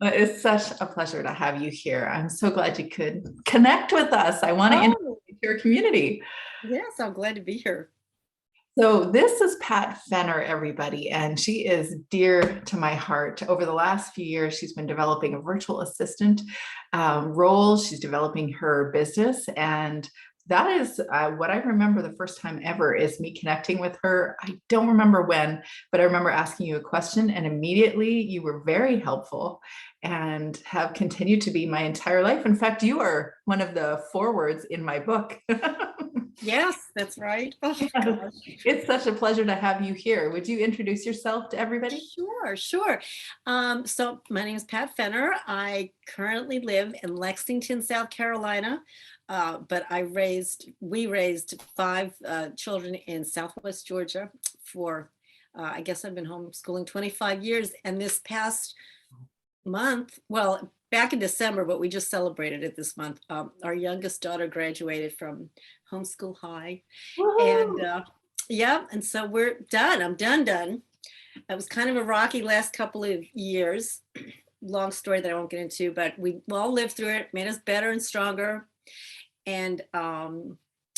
It's such a pleasure to have you here. I'm so glad you could connect with us. I want to introduce Oh, you to your community. yes, I'm glad to be here. So, this is Pat Fenner, everybody, and she is dear to my heart. Over the last few years, she's been developing a virtual assistant role. She's developing her business, and that is what I remember the first time ever is me connecting with her. I don't remember when, but I remember asking you a question, and immediately you were very helpful and have continued to be my entire life. In fact, you are one of the forewords in my book. Yes, that's right. Oh, Yes. gosh. It's such a pleasure to have you here. Would you introduce yourself to everybody? Sure, sure. So my name is Pat Fenner. I currently live in Lexington, South Carolina, but we raised five children in Southwest Georgia for, I guess I've been homeschooling 25 years. And this past month, well, back in December, but we just celebrated it this month. Our youngest daughter graduated from homeschool high, and Woohoo! yeah, and so we're done. I'm done. It was kind of a rocky last couple of years. Long story that I won't get into, but we all lived through it, made us better and stronger. And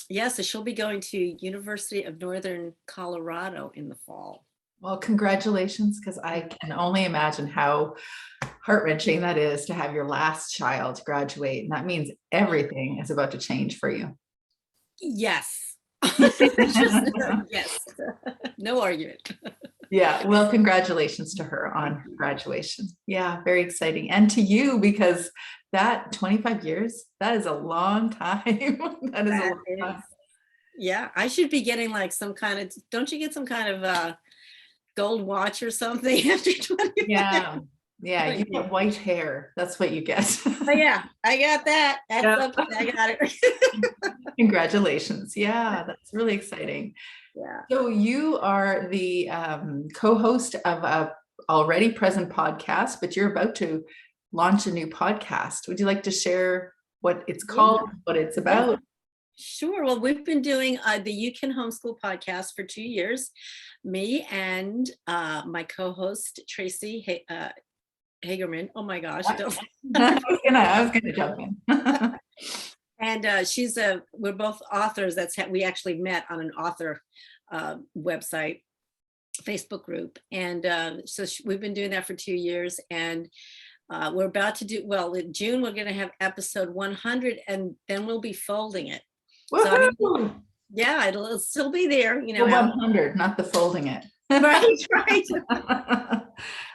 yeah, so she'll be going to University of Northern Colorado in the fall. Well, congratulations, because I can only imagine how heart-wrenching that is to have your last child graduate. And that means everything is about to change for you. Yes. Just, yes. No argument. Yeah, well, congratulations to her on graduation. Yeah, very exciting. And to you, because that 25 years, that is a long time. That is a That long is, time. yeah, I should be getting like some kind of, don't you get some kind of gold watch or something after 25? Yeah. Yeah, you get white hair. That's what you get. Oh yeah, I got that. That's Yeah. okay. I got it. Congratulations. Yeah, that's really exciting. Yeah. So you are the co-host of a already present podcast, but you're about to launch a new podcast. Would you like to share what it's called, Yeah. what it's Yeah. about? Sure. Well, we've been doing the You Can Homeschool podcast for 2 years. Me and my co-host Tracy Hagerman. Oh my gosh! Don't. I was gonna jump in. And we're both authors. We actually met on an author website, Facebook group, and so we've been doing that for 2 years, and we're about to do well in June. We're going to have episode 100, and then we'll be folding it. So I mean, Woohoo! yeah, it'll still be there, The 100, not the folding it. Right, right.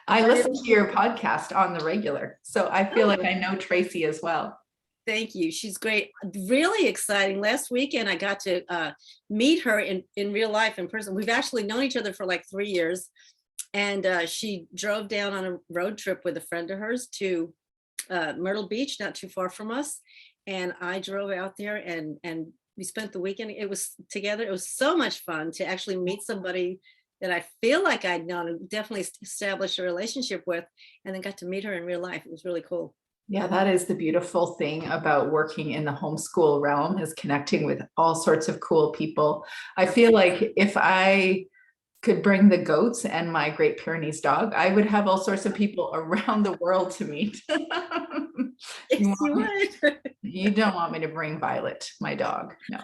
I listen to your podcast on the regular, so I feel like I know Tracy as well. Thank you. She's great. Really exciting. Last weekend, I got to meet her in real life, in person. We've actually known each other for like 3 years. And she drove down on a road trip with a friend of hers to Myrtle Beach, not too far from us. And I drove out there and we spent the weekend. It was together. It was so much fun to actually meet somebody that I feel like I'd known and definitely established a relationship with, and then got to meet her in real life. It was really cool. Yeah, that is the beautiful thing about working in the homeschool realm, is connecting with all sorts of cool people. I feel like if I could bring the goats and my Great Pyrenees dog, I would have all sorts of people around the world to meet. Yes, you would. You don't want me to bring Violet, my dog. No.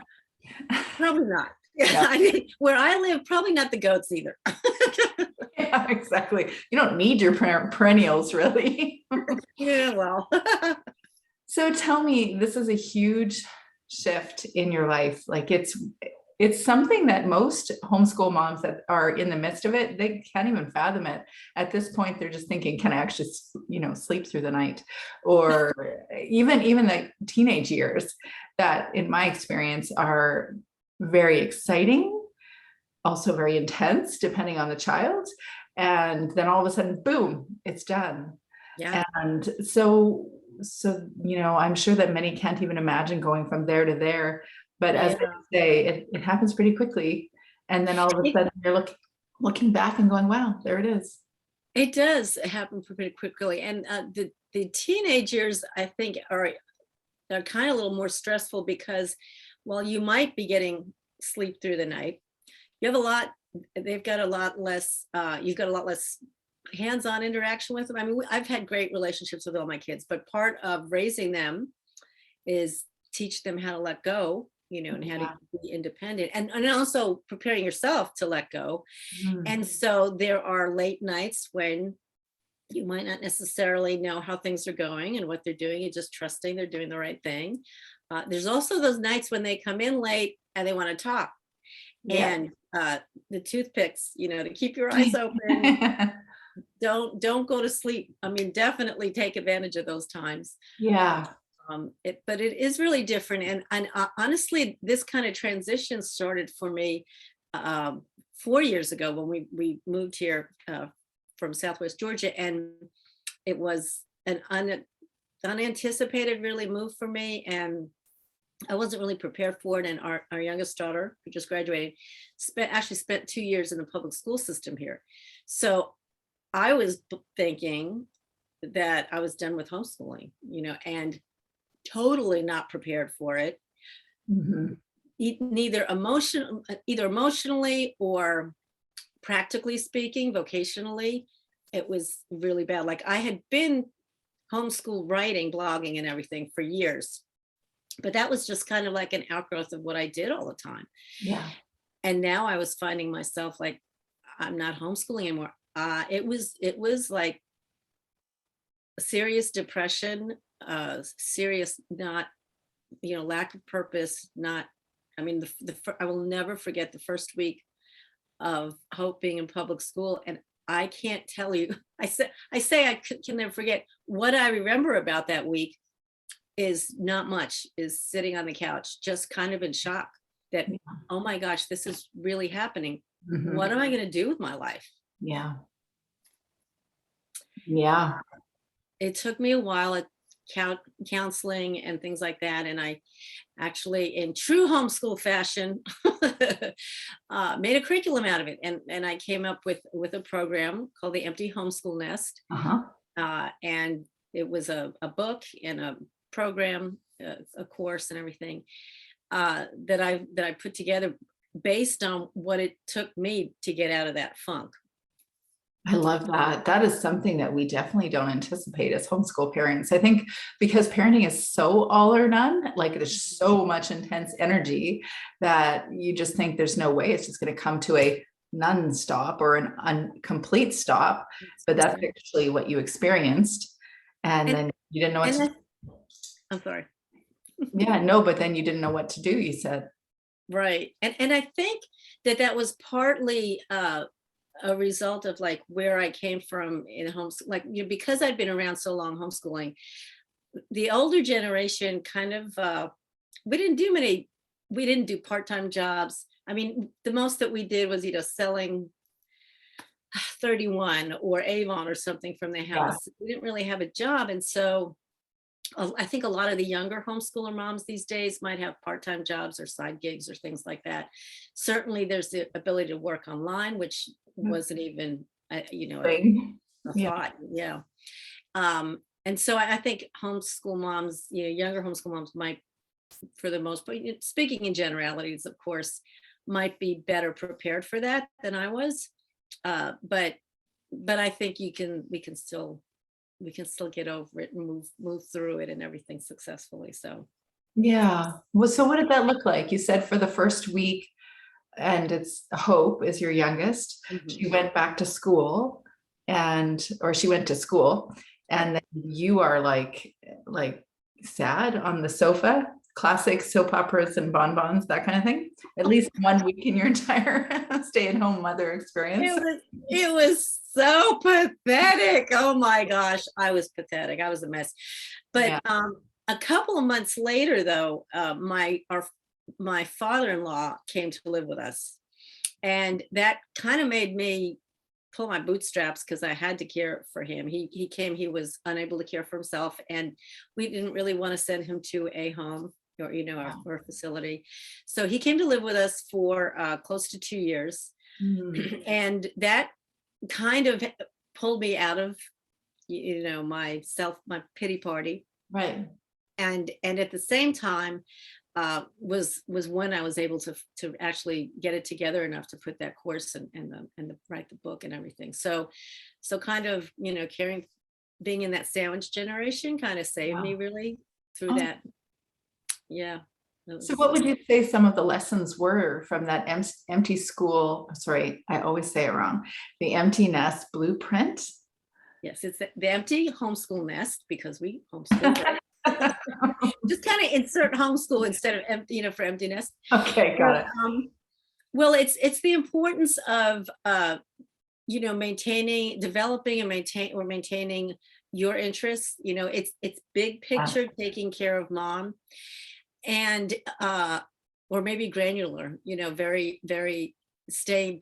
Probably not. Yeah. I mean, where I live, probably not the goats either. Yeah, exactly. You don't need your perennials, really. Yeah, well. So tell me, this is a huge shift in your life. Like it's something that most homeschool moms that are in the midst of it, they can't even fathom it. At this point, they're just thinking, can I actually, sleep through the night? Or even the teenage years that, in my experience, are very exciting, also very intense, depending on the child. And then all of a sudden, boom, it's done. Yeah. And so, I'm sure that many can't even imagine going from there to there. But as I say, it happens pretty quickly. And then all of a sudden you're looking back and going, wow, there it is. It does happen pretty quickly. And the teenagers, I think, are kind of a little more stressful because while you might be getting sleep through the night, they've got a lot less, you've got a lot less hands-on interaction with them. I mean, I've had great relationships with all my kids, but part of raising them is teach them how to let go, and how to Yeah. be independent, and also preparing yourself to let go. Mm. And so there are late nights when you might not necessarily know how things are going and what they're doing. You're just trusting they're doing the right thing. There's also those nights when they come in late and they want to talk. Yeah. And the toothpicks, to keep your eyes open. Don't go to sleep. I mean, definitely take advantage of those times. Yeah. But it is really different. And honestly, this kind of transition started for me 4 years ago when we moved here from Southwest Georgia, and it was an unanticipated really move for me, and I wasn't really prepared for it. And our youngest daughter, who just graduated, spent 2 years in the public school system here. So I was thinking that I was done with homeschooling, and totally not prepared for it. Mhm. Either emotionally or practically speaking, vocationally, it was really bad. Like, I had been homeschool writing, blogging, and everything for years, but that was just kind of like an outgrowth of what I did all the time. Yeah. And now I was finding myself like, I'm not homeschooling anymore. It was like serious depression, serious, not, lack of purpose. Not, I mean, I will never forget the first week of Hope being in public school. And I can't tell you, I say I can never forget. What I remember about that week is not much, is sitting on the couch, just kind of in shock that, Yeah. oh my gosh, this is really happening. Mhm. What am I going to do with my life? Yeah. Yeah. It took me a while at counseling and things like that. And I actually, in true homeschool fashion, made a curriculum out of it. And I came up with a program called the Empty Homeschool Nest. Uh-huh. And it was a book and a program, a course and everything that I put together based on what it took me to get out of that funk. I love that. That is something that we definitely don't anticipate as homeschool parents. I think because parenting is so all or none, like there's so much intense energy that you just think there's no way it's just going to come to a non-stop or an incomplete stop. But that's actually what you experienced. And then you didn't know what to do. I'm sorry. Yeah, no, but then you didn't know what to do, you said. Right. And I think that was partly a result of like where I came from in like, because I'd been around so long homeschooling, the older generation kind of, we didn't do part-time jobs. I mean, the most that we did was, selling 31 or Avon or something from the house. We didn't really have a job. And so I think a lot of the younger homeschooler moms these days might have part-time jobs or side gigs or things like that. Certainly there's the ability to work online, which wasn't even, a Yeah. thought. Yeah. And so I think homeschool moms, younger homeschool moms might, for the most part, speaking in generalities, of course, might be better prepared for that than I was. But I think we can still get over it and move through it and everything successfully. So Yeah. Well, so what did that look like? You said for the first week, and it's Hope is your youngest. She went back to school or she went to school, and then you are like sad on the sofa, classic soap operas and bonbons, that kind of thing. At least 1 week in your entire stay-at-home mother experience. it was so pathetic. Oh my gosh, I was pathetic. I was a mess. But a couple of months later, though, my father-in-law came to live with us, and that kind of made me pull my bootstraps because I had to care for him. He came, he was unable to care for himself, and we didn't really want to send him to a home or or a facility. So he came to live with us for close to 2 years. And that kind of pulled me out of my pity party. Right. And at the same time, was when I was able to actually get it together enough to put that course and write the book and everything. So kind of, being in that sandwich generation kind of saved me Wow. really through Oh, that. Yeah. so what would you say some of the lessons were from that empty school? Sorry, I always say it wrong. The empty nest blueprint. Yes, it's the empty homeschool nest because we homeschool, right? Just kind of insert homeschool instead of empty, for empty nest. Okay, got it. Well, it's the importance of developing and maintaining your interests. It's big picture, taking care of mom, and or maybe granular. Very very staying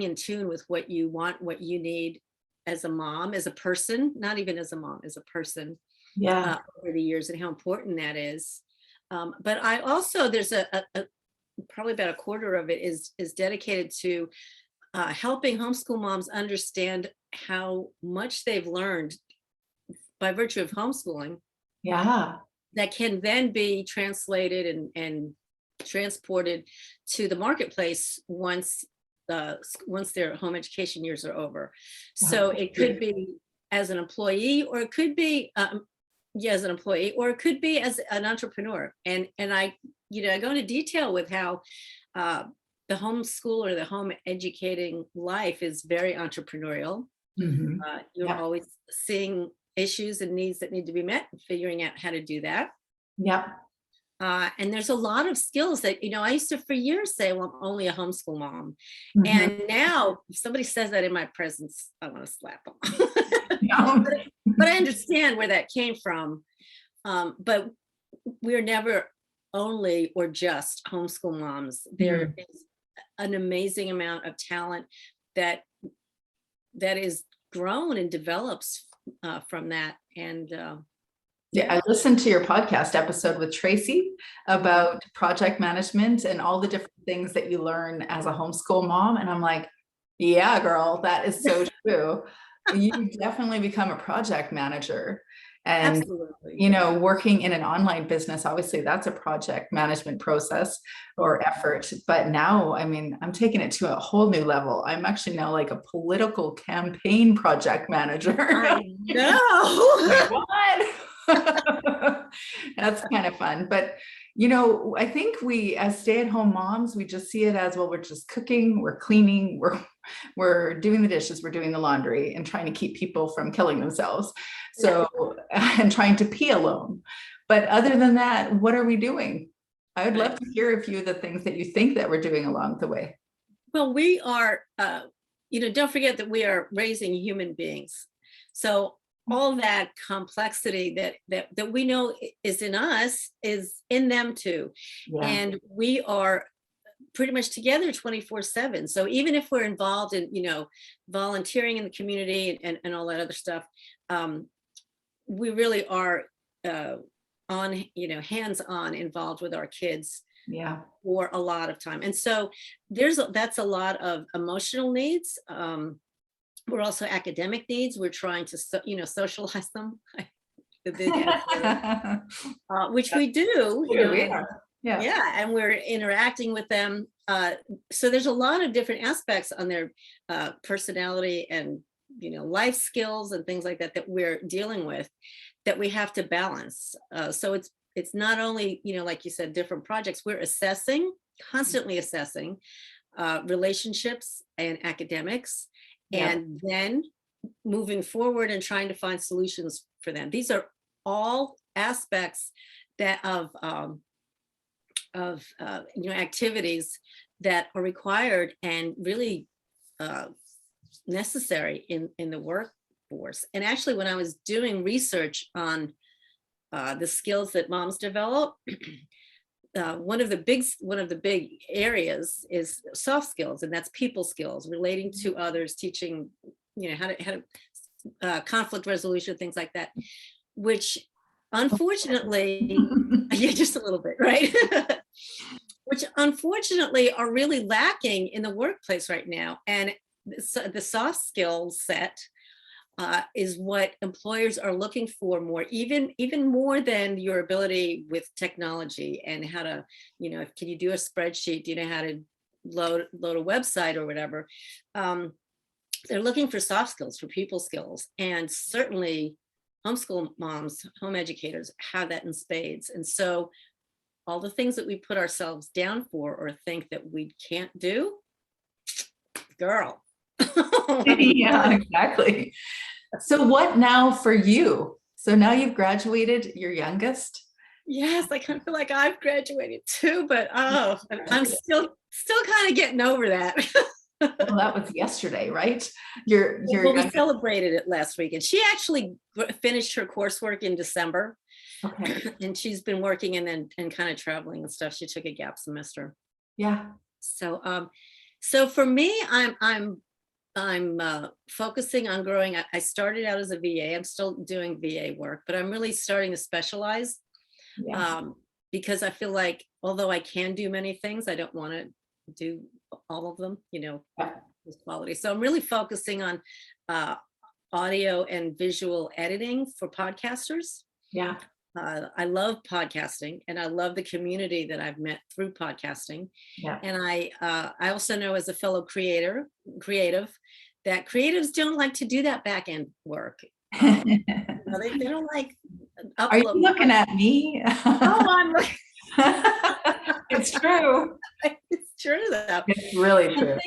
in tune with what you want, what you need as a mom, as a person, not even as a mom, as a person. Yeah. Over the years, and how important that is. But I also, there's a probably about a quarter of it is dedicated to helping homeschool moms understand how much they've learned by virtue of homeschooling Yeah. that can then be translated and transported to the marketplace once their home education years are over. So it could be as an employee, or it could be as an employee, or it could be as an entrepreneur. And I go into detail with how the homeschool or the home educating life is very entrepreneurial. Mhm. You're Yep. always seeing issues and needs that need to be met, and figuring out how to do that. Yep. And there's a lot of skills that, I used to for years say, well, I'm only a homeschool mom. Mhm. And now if somebody says that in my presence, I want to slap them. Yeah. But I understand where that came from. But we're never only or just homeschool moms. There is an amazing amount of talent that is grown and develops from that. And Yeah, I listened to your podcast episode with Tracy about project management and all the different things that you learn as a homeschool mom. And I'm like, yeah, girl, that is so true. You definitely become a project manager. And, absolutely. working in an online business, obviously that's a project management process or effort. But now, I mean, I'm taking it to a whole new level. I'm actually now like a political campaign project manager. I know. Like, what? That's kind of fun. But, I think we, as stay-at-home moms, we just see it as, well, we're just cooking, we're cleaning, we're doing the dishes, we're doing the laundry, and trying to keep people from killing themselves. So, and trying to pee alone. But other than that, what are we doing? I would love to hear a few of the things that you think that we're doing along the way. Well, we are, don't forget that we are raising human beings. So all that complexity that we know is in us is in them too. Yeah. And we are pretty much together 24/7. So even if we're involved in, volunteering in the community and all that other stuff, we really are hands-on involved with our kids. Yeah. For a lot of time. And so that's a lot of emotional needs. We're also academic needs. We're trying to, socialize them, the big which we do, yeah, and we're interacting with them. So there's a lot of different aspects on their personality and, life skills and things like that we're dealing with that we have to balance. So it's not only, like you said, different projects. We're constantly assessing relationships and academics, and then moving forward and trying to find solutions for them. These are all aspects of activities that are required and really necessary in the workforce. And actually, when I was doing research on the skills that moms develop, one of the big areas is soft skills, and that's people skills, relating to others, teaching, how to conflict resolution, things like that, which unfortunately, yeah, just a little bit, right? Which unfortunately are really lacking in the workplace right now. And the soft skill set is what employers are looking for more, even more than your ability with technology and how to, can you do a spreadsheet? Do you know how to load a website or whatever? They're looking for soft skills, for people skills, and certainly homeschool moms, home educators have that in spades. And so all the things that we put ourselves down for or think that we can't do, girl. Yeah, exactly. So what now for you? So now you've graduated your youngest. Yes, I kind of feel like I've graduated too, but I'm still kind of getting over that. Well, that was yesterday, right? Well, we celebrated it last week, and she actually finished her coursework in December. Okay. And she's been working and kind of traveling and stuff. She took a gap semester. Yeah. So for me, I'm focusing on growing. I started out as a VA. I'm still doing VA work, but I'm really starting to specialize. Yeah. Because I feel like although I can do many things, I don't want to do all of them, with quality. So I'm really focusing on audio and visual editing for podcasters. Yeah. I love podcasting, and I love the community that I've met through podcasting. Yeah. And I also know, as a fellow creative, that creatives don't like to do that back end work. They don't like. Are you looking at me? Oh, I'm like. It's true. It's true though. It's really true.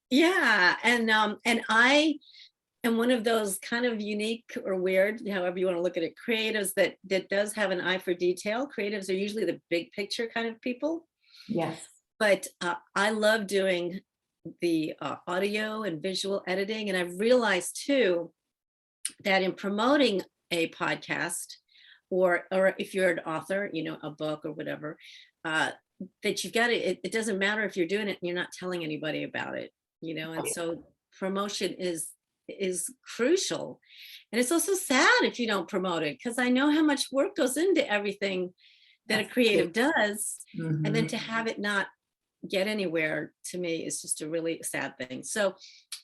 Yeah, and I am one of those kind of unique or weird, however you want to look at it, creatives that does have an eye for detail. Creatives are usually the big picture kind of people. Yes. But I love doing the audio and visual editing, and I've realized too that in promoting a podcast, or if you're an author, a book or whatever, that you've got to, it doesn't matter if you're doing it and you're not telling anybody about it, and so promotion is crucial. And it's also sad if you don't promote it, because I know how much work goes into everything that a creative does. Mm-hmm. And then to have it not get anywhere, to me, is just a really sad thing. So,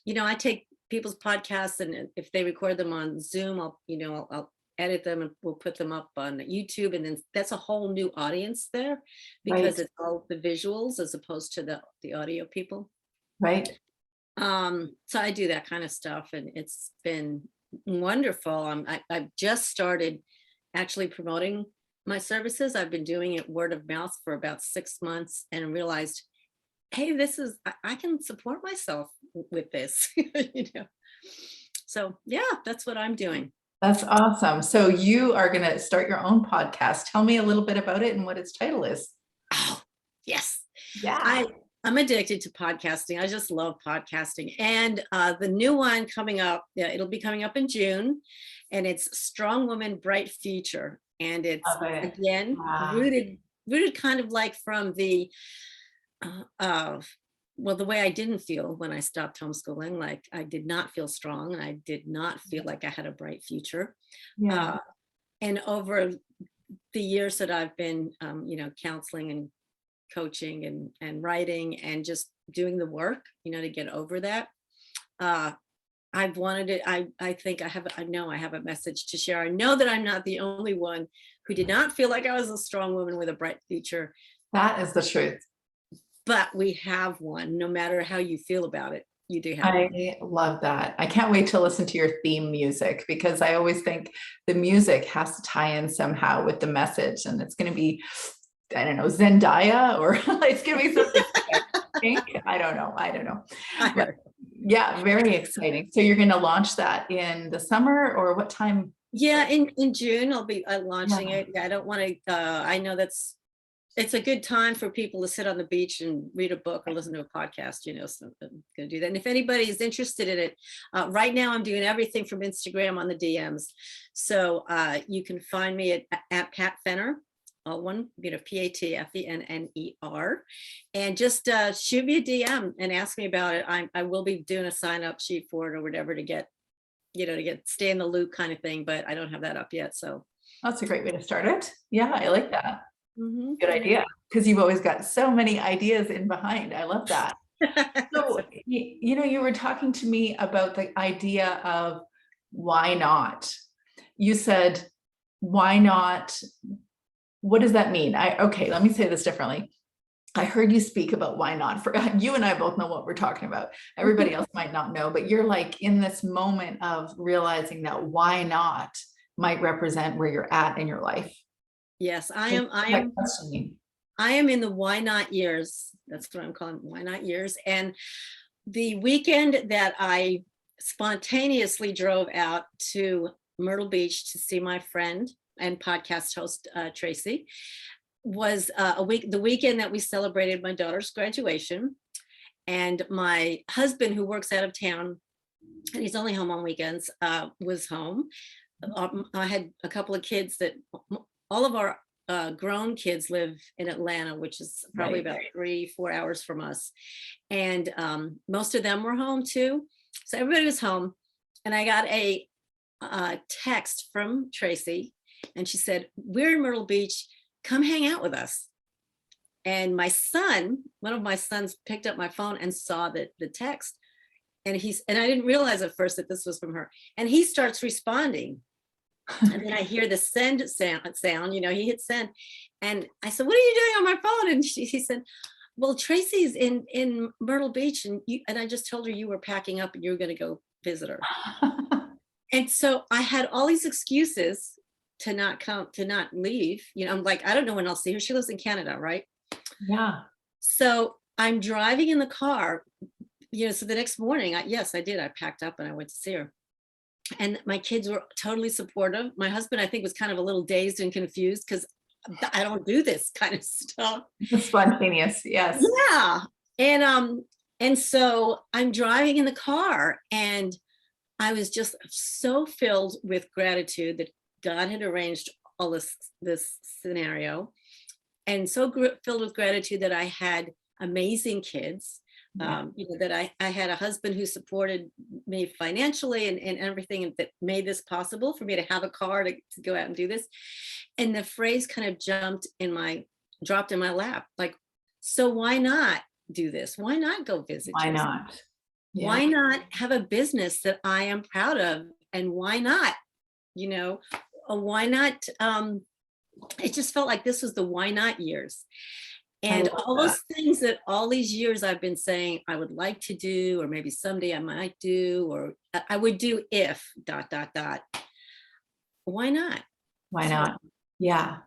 I take people's podcasts, and if they record them on Zoom, I'll edit them and we'll put them up on YouTube, and then that's a whole new audience there, because it's all the visuals as opposed to the audio people. Right. So I do that kind of stuff, and it's been wonderful. I've just started actually promoting my services. I've been doing it word of mouth for about 6 months, and realized, hey, I can support myself with this, So yeah, that's what I'm doing. That's awesome. So you are going to start your own podcast. Tell me a little bit about it and what its title is. Oh, yes. Yeah. I'm addicted to podcasting. I just love podcasting. And the new one coming up, it'll be coming up in June, and it's Strong Woman, Bright Future. And it's, again, rooted kind of like from the, the way I didn't feel when I stopped homeschooling. Like, I did not feel strong, and I did not feel like I had a bright future. Yeah. And over the years that I've been, counseling and coaching and writing and just doing the work, to get over that, I've wanted it. I think I know I have a message to share. I know that I'm not the only one who did not feel like I was a strong woman with a bright future. That is the truth. But we have one, no matter how you feel about it. You do have one. I love that. I can't wait to listen to your theme music, because I always think the music has to tie in somehow with the message, and it's going to be, I don't know, Zendaya, or it's going to be something pink. I don't know. But, yeah, very exciting. So you're going to launch that in the summer, or what time? Yeah, in June I'll be launching it. I don't want to. I know it's a good time for people to sit on the beach and read a book or listen to a podcast. So I'm going to do that. And if anybody is interested in it, right now I'm doing everything from Instagram on the DMs. So you can find me at Pat Fenner. One, PATFENNER, and just shoot me a DM and ask me about it. I will be doing a sign up sheet for it or whatever to get stay in the loop kind of thing, but I don't have that up yet. So that's a great way to start it. Yeah, I like that. Mm-hmm. Good idea, because you've always got so many ideas in behind. I love that. So, you were talking to me about the idea of why not? You said, why not? What does that mean? Okay, let me say this differently. I heard you speak about why not. For you and I both know what we're talking about. Everybody else might not know, but you're like in this moment of realizing that why not might represent where you're at in your life. Yes, Questioning. I am in the why not years. That's what I'm calling why not years. And the weekend that I spontaneously drove out to Myrtle Beach to see my friend and podcast host, Tracy, was the weekend that we celebrated my daughter's graduation. And my husband, who works out of town, and he's only home on weekends, was home. I had a couple of kids that all of our grown kids live in Atlanta, which is probably about 3-4 hours from us. And most of them were home too. So everybody was home. And I got a text from Tracy, and she said, "We're in Myrtle Beach, come hang out with us." And my son, one of my sons, picked up my phone and saw the text. And I didn't realize at first that this was from her. And he starts responding. And then I hear the send sound, he hit send. And I said, "What are you doing on my phone?" And he said, "Well, Tracy's in Myrtle Beach, and I just told her you were packing up and you were going to go visit her." And so I had all these excuses to not come, to not leave. I'm like, I don't know when I'll see her. She lives in Canada, right? Yeah. So I'm driving in the car, so the next morning, yes, I did. I packed up and I went to see her. And my kids were totally supportive. My husband, I think, was kind of a little dazed and confused because I don't do this kind of stuff. Spontaneous, yes. Yeah. And so I'm driving in the car, and I was just so filled with gratitude that God had arranged all this scenario, and so filled with gratitude that I had amazing kids. That I had a husband who supported me financially and everything that made this possible for me to have a car to go out and do this. And the phrase kind of dropped in my lap, like, so why not do this? Why not go visit? Why not? Yeah. Why not have a business that I am proud of? And why not, why not? It just felt like this was the why not years. And all those things that all these years I've been saying I would like to do, or maybe someday I might do, or I would do if ... Why not? Why not? Yeah.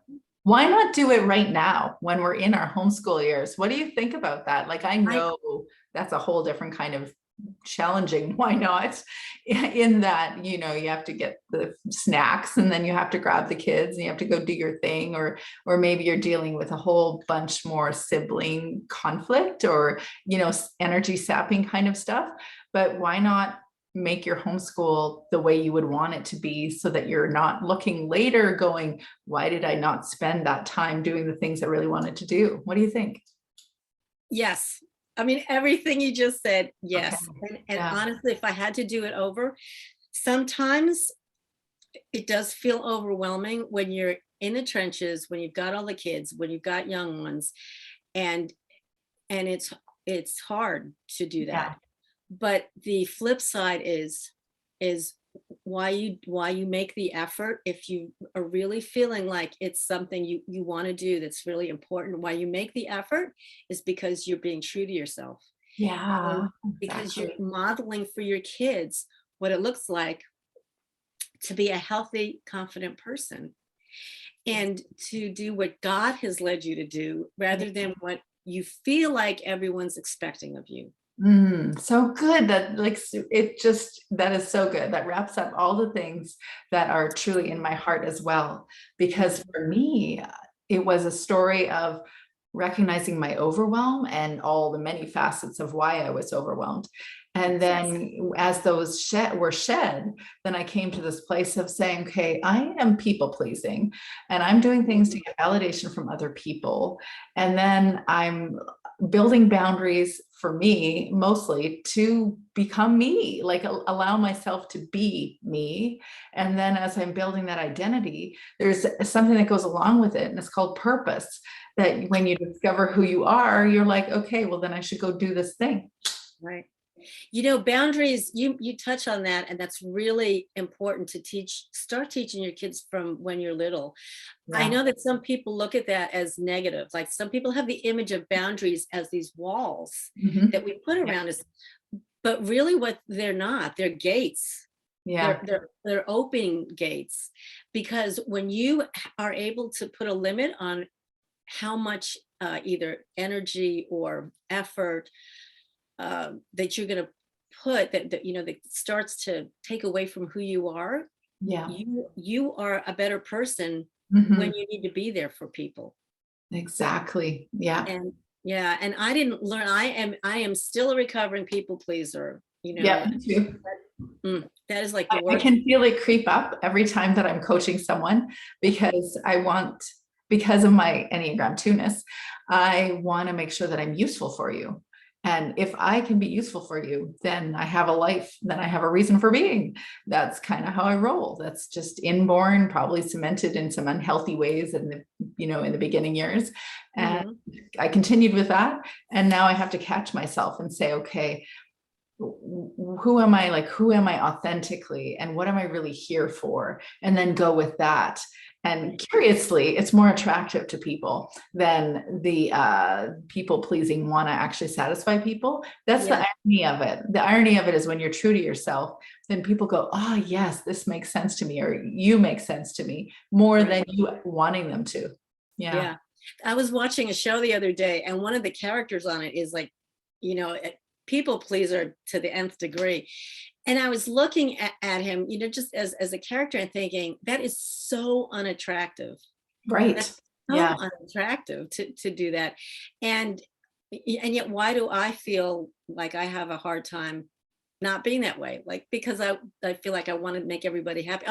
Why not do it right now when we're in our homeschool years? What do you think about that? Like, I know that's a whole different kind of challenging why not, in that you have to get the snacks and then you have to grab the kids and you have to go do your thing, or maybe you're dealing with a whole bunch more sibling conflict or energy sapping kind of stuff. But why not make your homeschool the way you would want it to be, so that you're not looking later going, why did I not spend that time doing the things I really wanted to do? What do you think? Yes. I mean, everything you just said, yes. Okay. And honestly, if I had to do it over, sometimes it does feel overwhelming when you're in the trenches, when you've got all the kids, when you've got young ones, and it's hard to do that. Yeah. But the flip side is why you make the effort. If you are really feeling like it's something you want to do that's really important, why you make the effort is because you're being true to yourself. Yeah. Because you're modeling for your kids what it looks like to be a healthy, confident person, and to do what God has led you to do rather than what you feel like everyone's expecting of you. So good. That that is so good. That wraps up all the things that are truly in my heart as well. Because for me, it was a story of recognizing my overwhelm and all the many facets of why I was overwhelmed. And then as those were shed, then I came to this place of saying, okay, I am people pleasing and I'm doing things to get validation from other people. And then I'm building boundaries for me, mostly to become me, like allow myself to be me. And then as I'm building that identity, there's something that goes along with it. And it's called purpose, that when you discover who you are, you're like, okay, well then I should go do this thing. Right. Boundaries, you touch on that, and that's really important to start teaching your kids from when you're little. I Yeah. know that some people look at that as negative. Like some people have the image of boundaries as these walls Mhm. that we put Yeah. around us, but really what they're not, they're gates. Yeah. They're opening gates, because when you are able to put a limit on how much either energy or effort that you're going to put that starts to take away from who you are, Yeah. you are a better person when Mhm. you need to be there for people. Exactly. Yeah. And yeah, and I didn't learn. I am still a recovering people pleaser. Yeah, me too. That is like the I worst. can feel it creep up every time that I'm coaching someone because because of my Enneagram 2-ness, I want to make sure that I'm useful for you. And if I can be useful for you, then I have a life, then I have a reason for being. That's kind of how I roll. That's just inborn, probably cemented in some unhealthy ways in the beginning years. And Mhm. I continued with that. And now I have to catch myself and say, okay, who am I, like who am I authentically, and what am I really here for, and then go with that. And curiously, it's more attractive to people than the people pleasing want to actually satisfy people. That's the Yeah, irony of it. The irony of it is when you're true to yourself, then people go, oh yes, this makes sense to me, or you make sense to me, more right. than you wanting them to. Yeah. Yeah. I was watching a show the other day, and one of the characters on it is like, a people pleaser to the nth degree. And I was looking at him, just as a character, and thinking, that is so unattractive. Right. That's Yeah. so unattractive to do that. And and yet why do I feel like I have a hard time not being that way? Like, because I feel like I want to make everybody happy.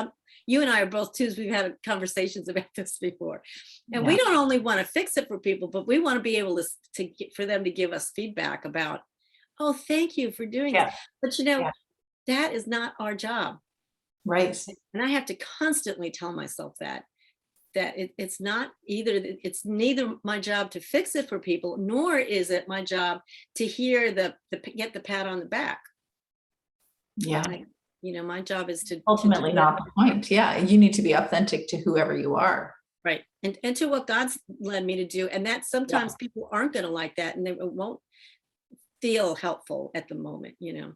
You and I are both twos. We've had conversations about this before, and we Yeah. don't only want to fix it for people, but we want to be able for them to give us feedback about, oh, thank you for doing this. Yeah. But Yeah. that is not our job, Right. and I have to constantly tell myself that it's not either. It's neither my job to fix it for people, nor is it my job to hear the get the pat on the back. Yeah. Like, my job is to do Ultimately what. not the point. Yeah, you need to be authentic to whoever you are. Right. And to what God's led me to do. And that Yeah. sometimes people aren't going to like that, and it won't feel helpful at the moment. Yeah.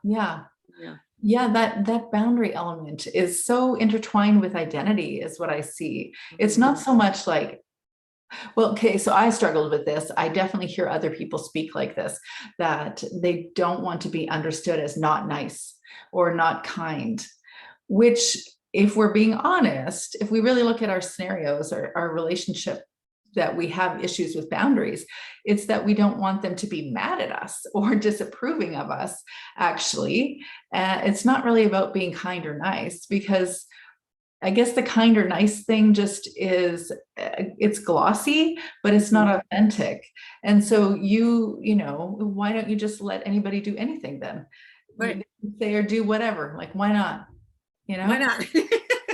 Yeah. Yeah. Yeah, that boundary element is so intertwined with identity, is what I see. It's Mhm. not so much like, well, okay, so I struggled with this. I definitely hear other people speak like this, that they don't want to be understood as not nice or not kind, which, if we're being honest, if we really look at our scenarios or our relationship, that we have issues with boundaries, it's that we don't want them to be mad at us or disapproving of us, actually. It's not really about being kind or nice, because I guess the kind or nice thing just is, it's glossy, but it's Mhm. not authentic. And so why don't you just let anybody do anything then? Right. Say or do whatever. Like, why not? You Why know, not?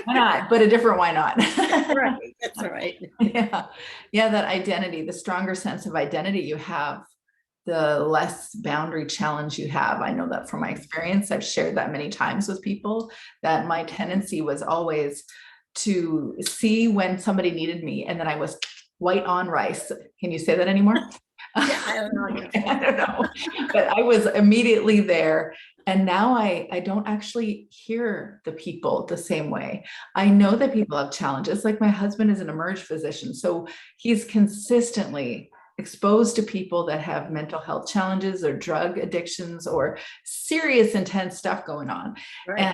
why not? But a different why not? Right. That's all right. Yeah. Yeah, that identity, the stronger sense of identity you have, the less boundary challenge you have. I know that from my experience. I've shared that many times with people, that my tendency was always to see when somebody needed me, and then I was white on rice. Can you say that anymore? Yeah, I don't know. I don't know, but I was immediately there. And now I don't actually hear the people the same way. I know that people have challenges. Like, my husband is an emerge physician, so he's consistently exposed to people that have mental health challenges or drug addictions or serious intense stuff going on. Right.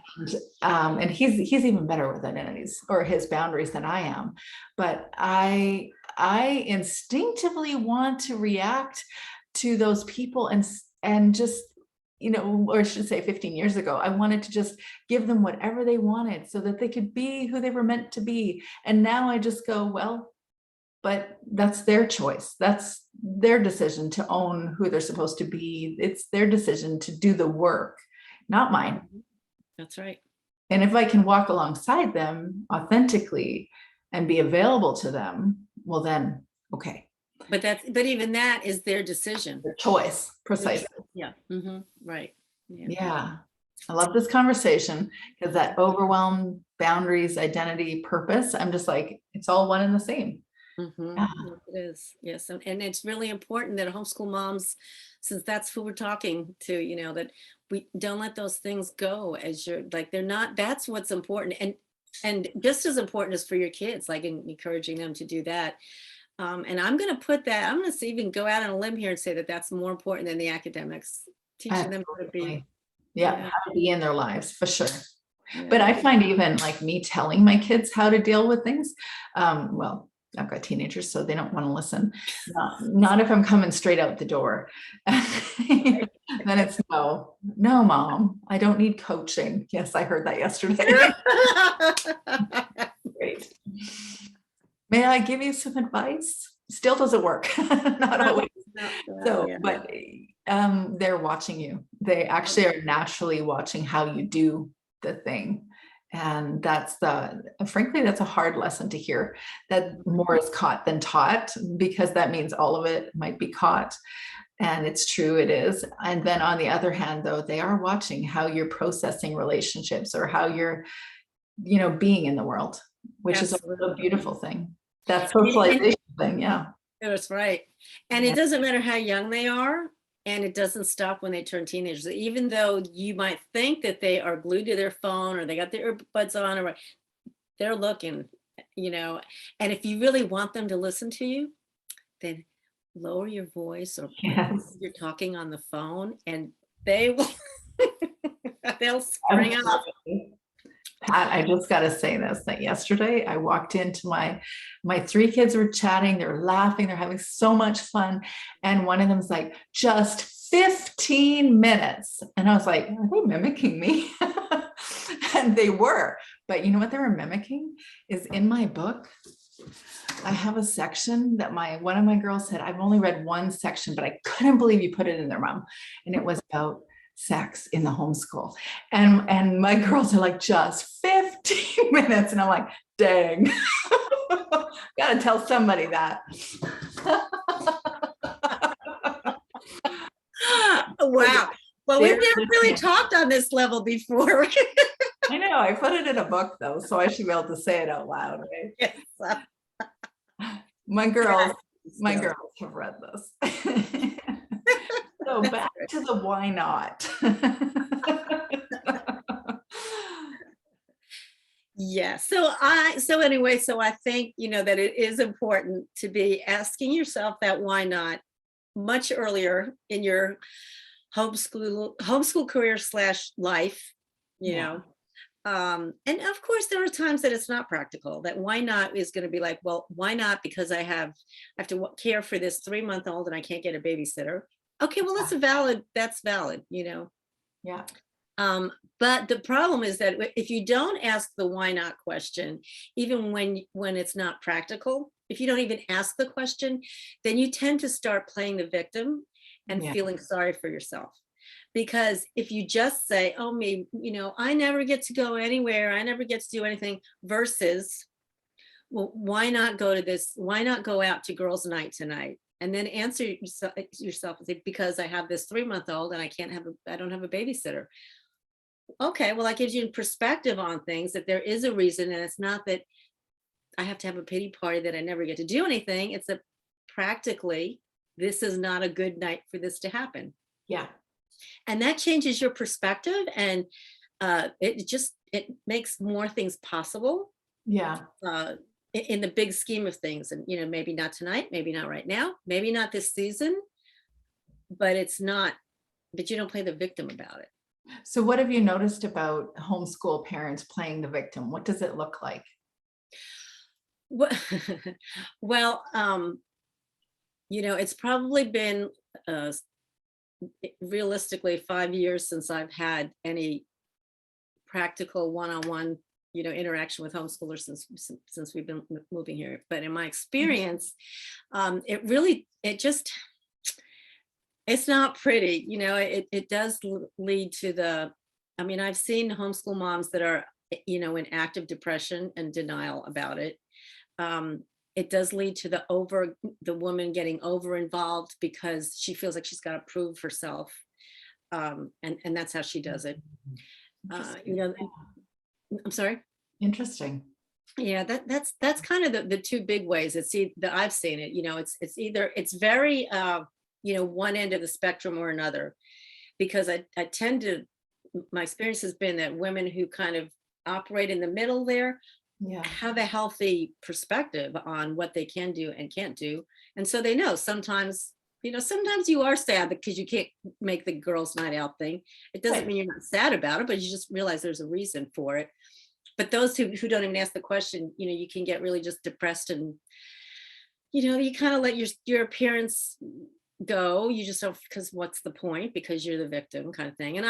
And he's even better with identities or his boundaries than I am. But I instinctively want to react to those people, and just, or I should say 15 years ago, I wanted to just give them whatever they wanted so that they could be who they were meant to be. And now I just go, well, but that's their choice. That's their decision to own who they're supposed to be. It's their decision to do the work, not mine. That's right. And if I can walk alongside them authentically and be available to them, well then, okay. but even that is their decision. Their choice, Their precisely. Yeah. Right. Yeah. Yeah. I love this conversation because that overwhelm, boundaries, identity, purpose, I'm just like, it's all one and the same. Mhm. Yeah. Yes, it is. Yes, and it's really important that homeschool moms, since that's who we're talking to, that we don't let those things go as you're like they're not. That's what's important, and just as important is for your kids, like encouraging them to do that. And I'm going to put that. I'm going to even go out on a limb here and say that that's more important than the academics. Teaching them how to be. Absolutely. Yeah, Yeah. how to be in their lives for sure. But Yeah. I find even like me telling my kids how to deal with things, well, I've got teenagers, so they don't want to listen. Not if I'm coming straight out the door. Then it's no, mom, I don't need coaching. Yes, I heard that yesterday. Great. May I give you some advice? Still doesn't work. Not always. So, Yeah. but they're watching you. They actually are naturally watching how you do the thing. And frankly, that's a hard lesson to hear, that more is caught than taught, because that means all of it might be caught. And it's true, it is. And then on the other hand, though, they are watching how you're processing relationships or how you're, being in the world, which is a Absolutely. beautiful thing. That And socialization thing, yeah. that's right. And Yeah. it doesn't matter how young they are, and it doesn't stop when they turn teenagers. Even though you might think that they are glued to their phone or they got their earbuds on, or they're looking, and if you really want them to listen to you, then lower your voice or Yes. you're talking on the phone and they will they'll spring up. Absolutely. Pat, I just got to say this, that yesterday I walked into my three kids were chatting, they're laughing, they're having so much fun. And one of them's like, just 15 minutes. And I was like, are they mimicking me? And they were. But you know what they were mimicking is in my book. I have a section that one of my girls said, I've only read one section, but I couldn't believe you put it in there, Mom. And it was about sex in the homeschool. And my girls are like, just 15 minutes. And I'm like, dang, gotta tell somebody that. Wow. Well, we've They're never really listening. talked on this level before. I know, I put it in a book though, so I should be able to say it out loud, right? Yes. My girls Still. have read this. So back to the why not. Yeah. So anyway, so I think, that it is important to be asking yourself that why not much earlier in your homeschool career / life, Yeah. and of course there are times that it's not practical, that why not is going to be like, well, why not? Because I have to care for this 3-month-old and I can't get a babysitter. Okay, well, that's valid. Yeah. But the problem is that if you don't ask the why not question, even when it's not practical, if you don't even ask the question, then you tend to start playing the victim and Yeah. feeling sorry for yourself. Because if you just say, oh, me, I never get to go anywhere, I never get to do anything, versus, well, why not go to this? Why not go out to girls' night tonight? And then answer yourself and say, because I have this 3-month-old and I don't have a babysitter. Okay, well, that gives you perspective on things, that there is a reason, and it's not that I have to have a pity party that I never get to do anything. It's that practically this is not a good night for this to happen. Yeah. And that changes your perspective, and it makes more things possible. Yeah. In the big scheme of things. And maybe not tonight, maybe not right now, maybe not this season, but you don't play the victim about it. So what have you noticed about homeschool parents playing the victim? What does it look like? Well, it's probably been realistically 5 years since I've had any practical one-on-one interaction with homeschoolers since we've been moving here. But in my experience, it's not pretty. It does lead to I've seen homeschool moms that are in active depression and denial about it. it does lead to the woman getting over involved because she feels like she's got to prove herself. And that's how she does it. You Interesting. know, I'm sorry. Interesting. Yeah, that's kind of the two big ways that I've seen it. It's either it's very one end of the spectrum or another, because I tend to my experience has been that women who kind of operate in the middle there Yeah. have a healthy perspective on what they can do and can't do. And so they know sometimes you are sad because you can't make the girls' night out thing. It doesn't Right. mean you're not sad about it, but you just realize there's a reason for it. But those who don't even ask the question, you can get really just depressed, and you kind of let your appearance go. You just don't, because what's the point, because you're the victim kind of thing. And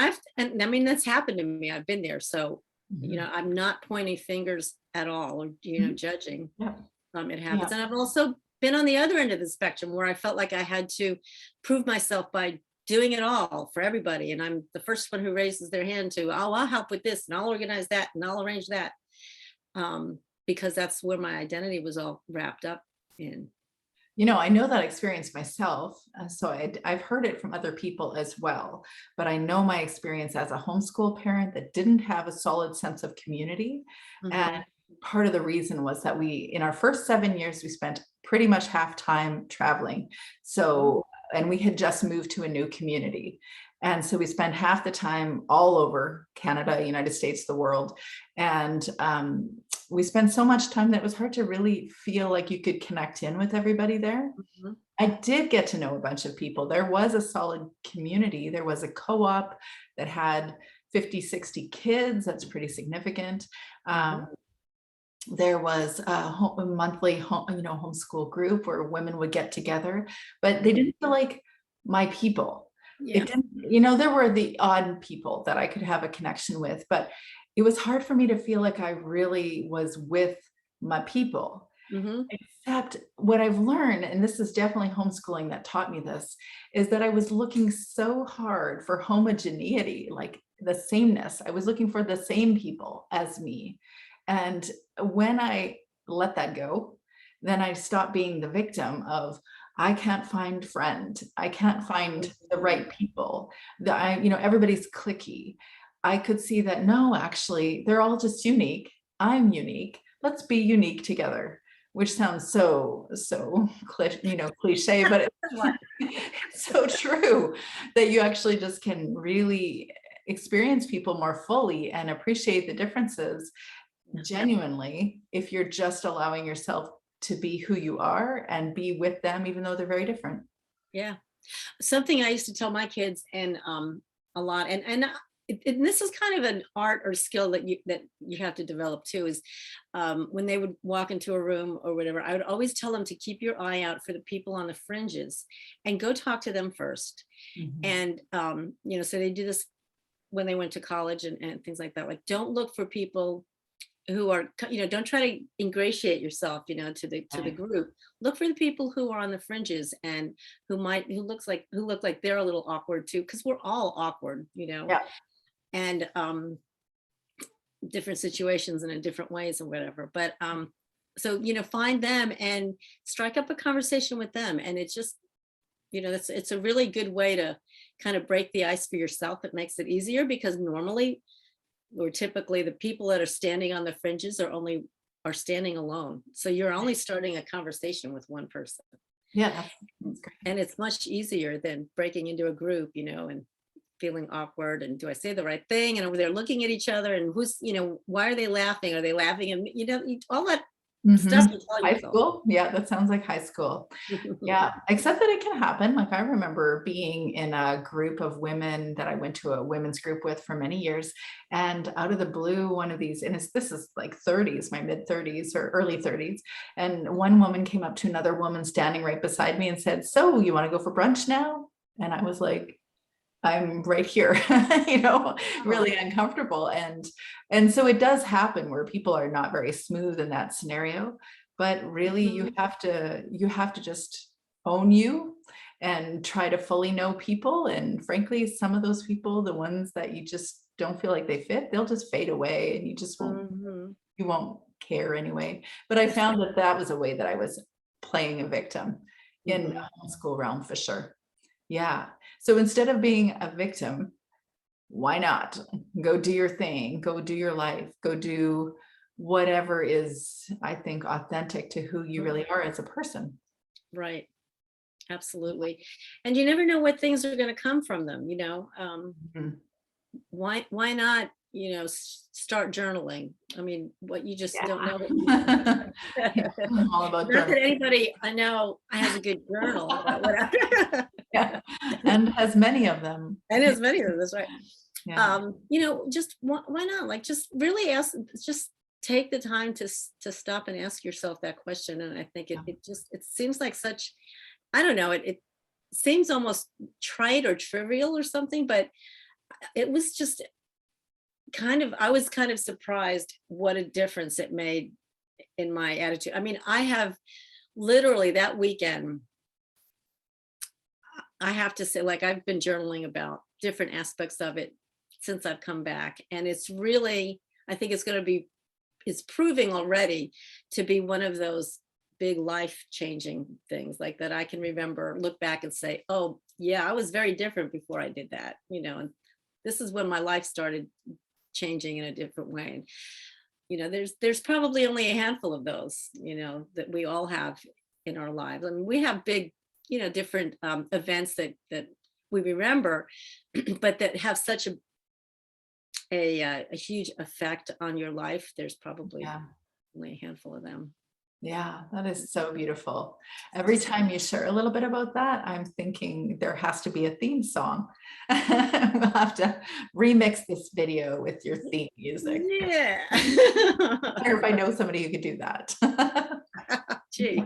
I mean, that's happened to me. I've been there. So Mhm. I'm not pointing fingers at all, or Mhm. judging. Yeah. It Yeah. happens. And I've also been on the other end of the spectrum where I felt like I had to prove myself by doing it all for everybody, and I'm the first one who raises their hand to, oh, I'll help with this and I'll organize that and I'll arrange that, because that's where my identity was all wrapped up in. I know that experience myself. So I've heard it from other people as well. But I know my experience as a homeschool parent that didn't have a solid sense of community. And Mhm. part of the reason was that in our first 7 years, we spent pretty much half time traveling. Oh. So, and we had just moved to a new community. And so we spent half the time all over Canada, United States, the world. And we spent so much time that it was hard to really feel like you could connect in with everybody there. Mhm. I did get to know a bunch of people. There was a solid community. There was a co-op that had 50, 60 kids. That's pretty significant. Mhm. There was a monthly homeschool group where women would get together, but they Mhm. didn't feel like my people. It Yeah. didn't, there were the odd people that I could have a connection with, but it was hard for me to feel like I really was with my people. Mhm. Except what I've learned, and this is definitely homeschooling that taught me this, is that I was looking so hard for homogeneity, like the sameness. I was looking for the same people as me. And when I let that go, then I stopped being the victim of, I can't find friend. I can't find the Mhm. right people. Everybody's cliquey. I could see that no, actually, they're all just unique. I'm unique. Let's be unique together, which sounds so cliche, but What? it's so true that you actually just can really experience people more fully and appreciate the differences Yeah. genuinely if you're just allowing yourself to be who you are and be with them, even though they're very different. Yeah. Something I used to tell my kids, and a lot, and this is kind of an art or skill that you have to develop too, is when they would walk into a room or whatever, I would always tell them to keep your eye out for the people on the fringes and go talk to them first. Mhm. And so they do this when they went to college and things like that. Like, don't look for people who are, don't try to ingratiate yourself, to the Right. group. Look for the people who are on the fringes and who look like they're a little awkward too, because we're all awkward, Yeah. and different situations and in different ways or whatever. But so find them and strike up a conversation with them, and it's just, it's a really good way to kind of break the ice for yourself. It makes it easier, because normally, or typically, the people that are standing on the fringes are standing alone, so you're only starting a conversation with one person, Yeah, that's great. and it's much easier than breaking into a group, and feeling awkward, and do I say the right thing, and over there looking at each other, and why are they laughing, are they laughing, and all that stuff Mhm. you tell High yourself. school? Yeah, that sounds like high school. Yeah, except that it can happen. Like, I remember being in a group of women that I went to a women's group with for many years, and out of the blue, one of these, and this is like 30s, my mid 30s or early 30s, and one woman came up to another woman standing right beside me and said, "So, you want to go for brunch now?" And I was like, I'm right here, Oh. really uncomfortable. And so it does happen where people are not very smooth in that scenario, but really Mhm. you have to just own you and try to fully know people. And frankly, some of those people, the ones that you just don't feel like they fit, they'll just fade away and Mhm. you won't care anyway. But I found that that was a way that I was playing a victim in the Mhm. homeschool realm for sure. Yeah. So instead of being a victim, why not go do your thing, go do your life, go do whatever is, I think, authentic to who you really are as a person. Right. Absolutely. And you never know what things are going to come from them, Mhm. why not, start journaling? I mean, what you just don't know what you Yeah. Yeah, I'm all about not journaling. that anybody I know has a good journal, but whatever. Yeah, and has many of them. And as many of them, that's right. Yeah, Just why not? Like, just really just take the time to stop and ask yourself that question. And I think yeah, it seems like such, I don't know, it seems almost trite or trivial or something, but it was just I was kind of surprised what a difference it made in my attitude. I mean, I have literally that weekend, I have to say, like, I've been journaling about different aspects of it since I've come back. And it's really, I think it's proving already to be one of those big life changing things, like that I can remember, look back and say, oh, yeah, I was very different before I did that, and this is when my life started changing in a different way. And, there's probably only a handful of those, that we all have in our lives. I mean, we have big, different events that we remember, but that have such a huge effect on your life. There's probably yeah, only a handful of them. yeah, that is so beautiful. Every time you share a little bit about that, I'm thinking there has to be a theme song. We'll have to remix this video with your theme music. Yeah. I wonder if I know somebody who could do that. Gee.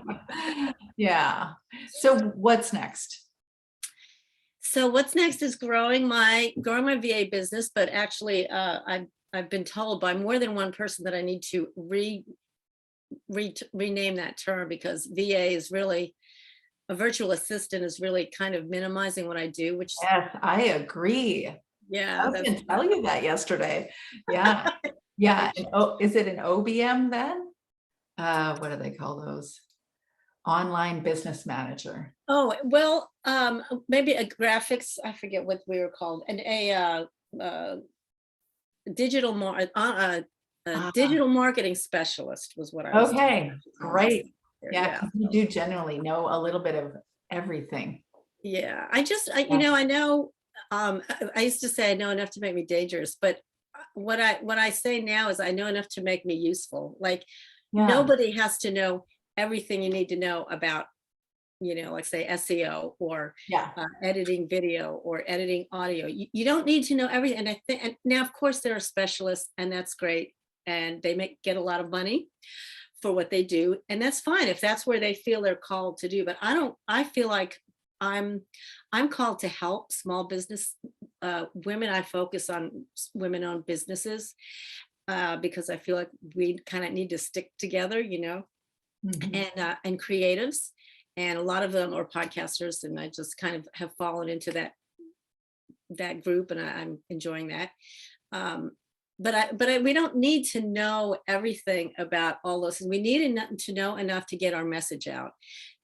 Yeah. So what's next? So what's next is growing my VA business, but actually, I've been told by more than one person that I need to rename that term, because VA is really, a virtual assistant is really kind of minimizing what I do, which, Yes, I agree. I yeah, was that's gonna tell you that yesterday. Yeah. Yeah. right. And oh, is it an OBM then? What do they call those? Online business manager. Oh, well, maybe a graphics, I forget what we were called, and uh, digital mar a Ah, digital marketing specialist was what I was told okay, to call myself great. here. Yeah, Yeah. because you do generally know a little bit of everything. Yeah. Yeah, I know, I used to say I know enough to make me dangerous, but what I say now is I know enough to make me useful. Like, yeah, nobody has to know everything you need to know about, like, say, SEO, or yeah. editing video or editing audio. You don't need to know everything. And I think, and now, of course, there are specialists, and that's great. And they get a lot of money for what they do. And that's fine if that's where they feel they're called to do. But I feel like I'm, I'm called to help small business women. I focus on women owned businesses, because I feel like we kind of need to stick together, Mhm. and creatives, and a lot of them are podcasters, and I just kind of have fallen into that group, and I'm enjoying that. Um, but we don't need to know everything about all those things. We need to know enough to get our message out,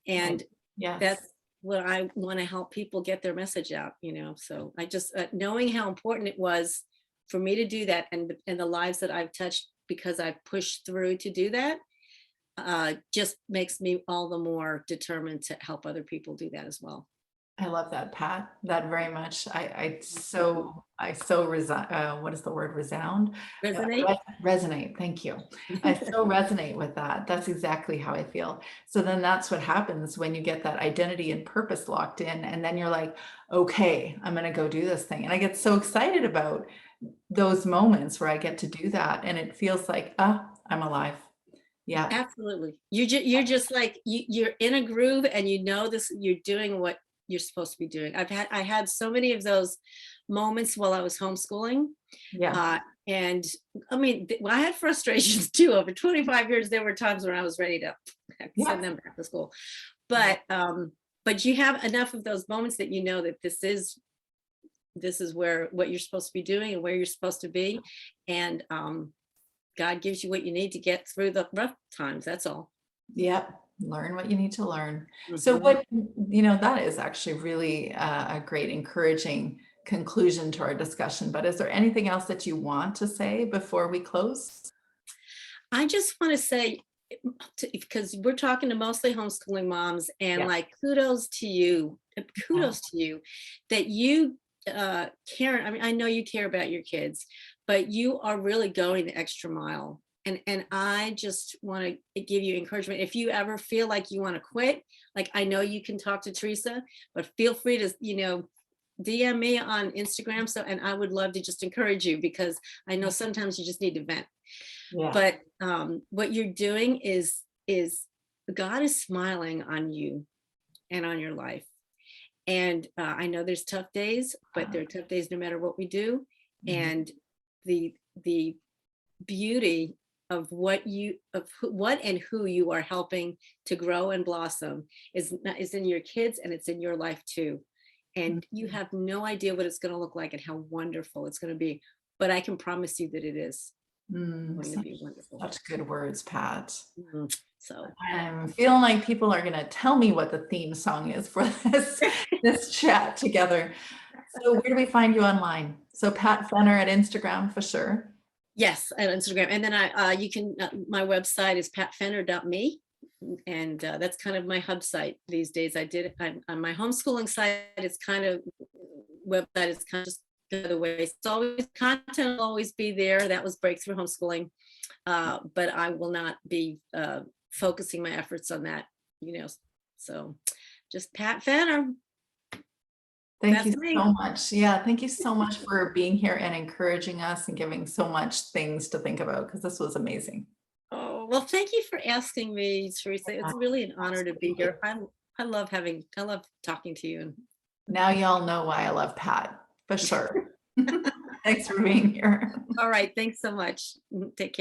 Right. and Yes, that's what I want to help people get their message out. So I just, knowing how important it was for me to do that, and the lives that I've touched because I pushed through to do that, just makes me all the more determined to help other people do that as well. I love that, Pat, that very much. I so what is the word, resound? Resonate. Resonate, thank you. I so resonate with that. That's exactly how I feel. So then that's what happens when you get that identity and purpose locked in, and then you're like, "Okay, I'm gonna go do this thing." And I get so excited about those moments where I get to do that, and it feels like, "Ah, I'm alive." Yeah. Absolutely. You're just like, you're in a groove, and this, you're doing what you're supposed to be doing. I had so many of those moments while I was homeschooling. Yeah. Uh, and I mean, I had frustrations too. Over 25 years, there were times when I was ready to Yeah. send them back to school. Yeah. But you have enough of those moments that that this is where what you're supposed to be doing and where you're supposed to be. And God gives you what you need to get through the rough times. That's all. Yep. Learn what you need to learn. So Mhm. what, that is actually really a great encouraging conclusion to our discussion. But is there anything else that you want to say before we close? I just want to say, because we're talking to mostly homeschooling moms, and Yeah. like kudos to you, Yeah. kudos to you that you care. I mean, I know you care about your kids, but you are really going the extra mile. And I just want to give you encouragement. If you ever feel like you want to quit, like I know you can talk to Teresa, but feel free to, DM me on Instagram. So, and I would love to just encourage you, because I know sometimes you just need to vent. Yeah. But what you're doing is God is smiling on you and on your life. And I know there's tough days, but there are tough days no matter what we do. Mhm. And the beauty of what what and who you are helping to grow and blossom is in your kids, and it's in your life too. And you Mhm. have no idea what it's going to look like and how wonderful it's going to be. But I can promise you that it is going to Such, be wonderful. such good words, Pat. So I'm feeling like people are going to tell me what the theme song is for this chat together. So where do we find you online? So Pat Fenner at Instagram for sure. yes, on Instagram. And then you can, my website is patfenner.me. And that's kind of my hub site these days. On my homeschooling site, it's kind of website is kind of just the other way. It's always content will always be there. That was Breakthrough Homeschooling. But I will not be focusing my efforts on that, so just Pat Fenner. Thank you That's me. so much. Yeah, thank you so much for being here and encouraging us and giving so much things to think about, because this was amazing. Oh, well, thank you for asking me, Teresa. It's really an honor to be Absolutely. here. I love talking to you. Now y'all know why I love Pat, for sure. Thanks for being here. All right, thanks so much. Take care.